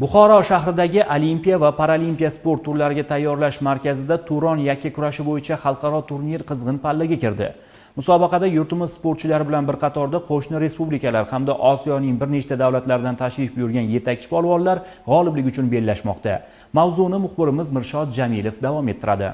Buxoro shahridagi Olimpiya va Paralimpiya sport turlariga tayyorlash markazida Turon yakkakurashi bo'yicha xalqaro turnir qizg'in pallaga kirdi. Musobaqada yurtimiz sportchilari bilan bir qatorda qo'shni respublikalar hamda Osiyoning bir nechta davlatlaridan tashrif buyurgan yetakchi polvonlar g'oliblik uchun bellashmoqda. Mavzuni muxbirimiz Mirshod Jamilov davom ettiradi.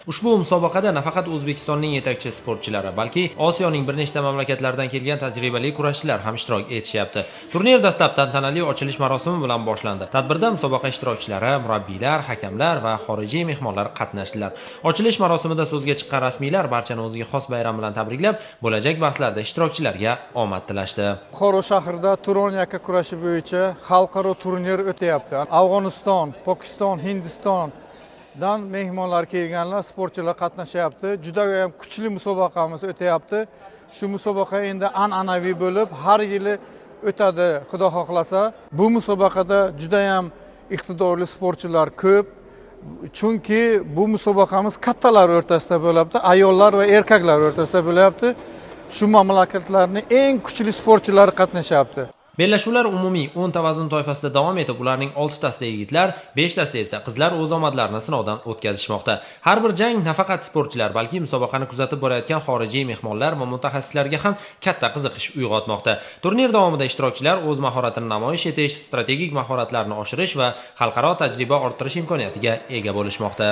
Ushbu musobaqada nafaqat O'zbekistonning yetakchi sportchilari, balki Osiyoning bir nechta mamlakatlaridan kelgan tajribali kurashchilar ham ishtirok etishyapti. Turnir dastlab tantanali ochilish marosimi bilan boshlandi. Tadbirda musobaqa ishtirokchilari, murabbiylar, hakamlar va xorijiy mehmonlar qatnashdilar. Ochilish marosimida so'zga chiqqan rasmiylar barchani o'ziga xos bayram bilan tabriklab, bo'lajak bahslarda ishtirokchilarga omad tilashdi. Buxoro shahrida Turon yakkakurashi bo'yicha xalqaro turnir o'tyapti. Afg'oniston, Pokiston, Hindiston dan mehmonlar kelganlar, sportchilar qatnashyapti. Juda ham kuchli musobaqamiz o'tyapti. Shu musobaqa endi an'anaviy bo'lib, har yili o'tadi, Xudo xohlasa. Bu musobaqada juda ham iqtidorli sportchilar ko'p. Chunki bu musobaqamiz kattalar o'rtasida bo'lyapti, ayollar va erkaklar o'rtasida bo'lyapti. Shu mamlakatlarning eng kuchli sportchilari qatnashyapti. Bellashuvlar umumiy 10 ta vazn toifasida davom etib, ularning 6 tasida yigitlar, 5 tasida esa qizlar o'z omadlarini sinovdan o'tkazishmoqda. Har bir jang nafaqat sportchilar, balki musobaqani kuzatib borayotgan xorijiy mehmonlar va mutaxassislarga ham katta qiziqish uyg'otmoqda. Turnir davomida ishtirokchilar o'z mahoratini namoyish etish, strategik mahoratlarni oshirish va xalqaro tajriba orttirish imkoniyatiga ega bo'lishmoqda.